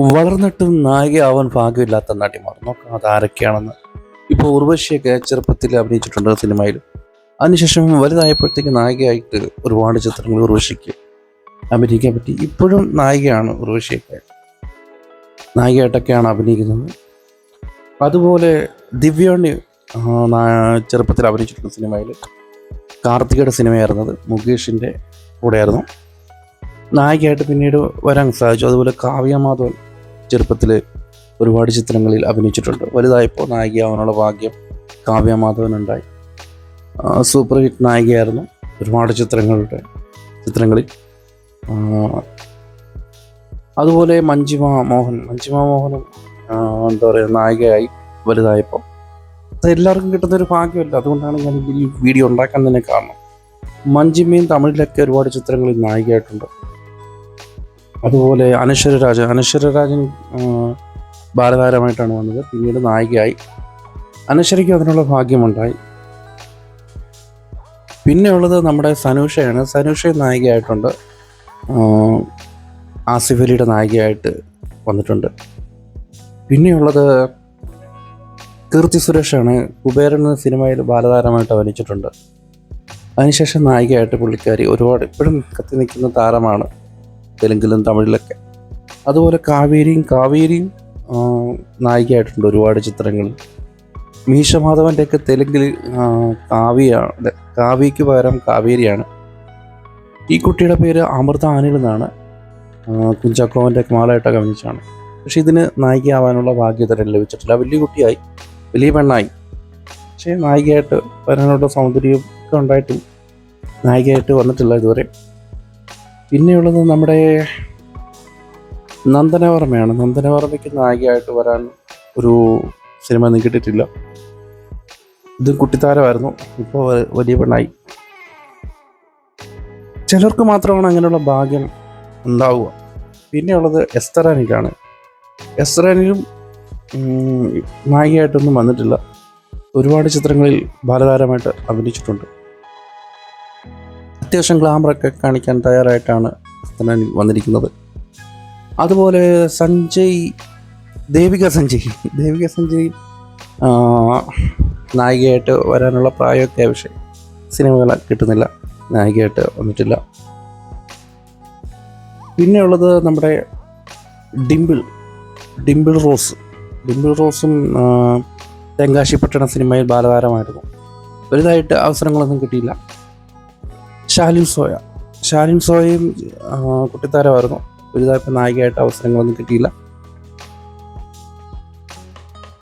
വളർന്നിട്ടും നായികയാവാൻ ഭാഗ്യമില്ലാത്ത നടിമാർ നോക്കാം അതാരൊക്കെയാണെന്ന്. ഇപ്പോൾ ഉർവശിയൊക്കെ ചെറുപ്പത്തിൽ അഭിനയിച്ചിട്ടുണ്ട് സിനിമയിൽ. അതിനുശേഷം വലുതായപ്പോഴത്തേക്ക് നായികയായിട്ട് ഒരുപാട് ചിത്രങ്ങൾ ഉർവശിക്ക് അഭിനയിക്കാൻ പറ്റി. ഇപ്പോഴും നായികയാണ് ഉർവശിയൊക്കെ, നായികയായിട്ടൊക്കെയാണ് അഭിനയിക്കുന്നത്. അതുപോലെ ദിവ്യോണി ചെറുപ്പത്തിൽ അഭിനയിച്ചിട്ടുണ്ട് സിനിമയിൽ. കാർത്തികയുടെ സിനിമയായിരുന്നത്, മുകേഷിൻ്റെ കൂടെയായിരുന്നു. നായികയായിട്ട് പിന്നീട് വരാൻ സാധിച്ചു. അതുപോലെ കാവ്യ മാധവൻ ചെറുപ്പത്തിൽ ഒരുപാട് ചിത്രങ്ങളിൽ അഭിനയിച്ചിട്ടുണ്ട്. വലുതായപ്പോൾ നായികയാവാനുള്ള ഭാഗ്യം കാവ്യ മാധവനുണ്ടായി. സൂപ്പർ ഹിറ്റ് നായികയായിരുന്നു ഒരുപാട് ചിത്രങ്ങളിൽ. അതുപോലെ മഞ്ജിമ മോഹനും എന്താ പറയുക, നായികയായി വലുതായപ്പോൾ. അത് എല്ലാവർക്കും കിട്ടുന്നൊരു ഭാഗ്യമല്ല. അതുകൊണ്ടാണ് ഞാൻ ഈ വീഡിയോ ഉണ്ടാക്കാൻ തന്നെ കാരണം. മഞ്ജിമയും തമിഴിലൊക്കെ ഒരുപാട് ചിത്രങ്ങളിൽ നായികയായിട്ടുണ്ട്. അതുപോലെ അനശ്വരരാജൻ ബാലതാരമായിട്ടാണ് വന്നത്. പിന്നീട് നായികയായി. അനശ്വരയ്ക്ക് അതിനുള്ള ഭാഗ്യമുണ്ടായി. പിന്നെ ഉള്ളത് നമ്മുടെ സനൂഷയാണ്. സനൂഷ നായികയായിട്ടുണ്ട്. ആസിഫ് അലിയുടെ നായികയായിട്ട് വന്നിട്ടുണ്ട്. പിന്നെയുള്ളത് കീർത്തി സുരേഷാണ്. കുബേരൻ എന്ന സിനിമയിൽ ബാലതാരമായിട്ട് അഭിനയിച്ചിട്ടുണ്ട്. അതിനുശേഷം നായികയായിട്ട് പുള്ളിക്കാരി ഒരുപാട് ഇപ്പോഴും കത്തി നിൽക്കുന്ന താരമാണ് തെലുങ്കിലും തമിഴിലൊക്കെ. അതുപോലെ കാവേരിയും നായികയായിട്ടുണ്ട് ഒരുപാട് ചിത്രങ്ങളിൽ. മീശ മാധവൻ്റെ ഒക്കെ തെലുങ്കിൽ കാവ്യയ്ക്ക് പകരം കാവേരിയാണ്. ഈ കുട്ടിയുടെ പേര് അമൃത അനിൽ എന്നാണ്. കുഞ്ചാക്കോവൻ്റെ ഒക്കെ മാളായിട്ടൊക്കെ അഭിനയിച്ചാണ്. പക്ഷെ ഇതിന് നായികയാവാനുള്ള ഭാഗ്യതരം ലഭിച്ചിട്ടില്ല. വലിയ കുട്ടിയായി, വലിയ പെണ്ണായി. പക്ഷേ നായികയായിട്ട് വരാനുള്ള സൗന്ദര്യം ഒക്കെ ഉണ്ടായിട്ടും നായികയായിട്ട് വന്നിട്ടില്ല ഇതുവരെ. പിന്നെയുള്ളത് നമ്മുടെ നന്ദനവർമ്മയാണ്. നന്ദനവർമ്മയ്ക്ക് നായികയായിട്ട് വരാൻ ഒരു സിനിമ ഒന്നും കിട്ടിയിട്ടില്ല. ഇത് കുട്ടിത്താരമായിരുന്നു, ഇപ്പോൾ വലിയ പെണ്ണായി. ചിലർക്ക് മാത്രമാണ് അങ്ങനെയുള്ള ഭാഗ്യം ഉണ്ടാവുക. പിന്നെയുള്ളത് എസ്തർ അനിലാണ്. എസ്തർ അനിലും നായികയായിട്ടൊന്നും വന്നിട്ടില്ല. ഒരുപാട് ചിത്രങ്ങളിൽ ബാലതാരമായിട്ട് അഭിനയിച്ചിട്ടുണ്ട്. അത്യാവശ്യം ഗ്ലാമറൊക്കെ കാണിക്കാൻ തയ്യാറായിട്ടാണ് വന്നിരിക്കുന്നത്. അതുപോലെ ദേവിക സഞ്ജയ് നായികയായിട്ട് വരാനുള്ള പ്രായമൊക്കെ ആവശ്യം. സിനിമകൾ കിട്ടുന്നില്ല, നായികയായിട്ട് വന്നിട്ടില്ല. പിന്നെയുള്ളത് നമ്മുടെ ഡിംപിൾ റോസും തെങ്കാശിപ്പട്ടണ സിനിമയിൽ ബാലതാരമായിരുന്നു. വലുതായിട്ട് അവസരങ്ങളൊന്നും കിട്ടിയില്ല. ഷാലിൻ സോയയും കുട്ടിത്താരമായിരുന്നു. വലുതായപ്പോൾ നായികയായിട്ട് അവസരങ്ങളൊന്നും കിട്ടിയില്ല.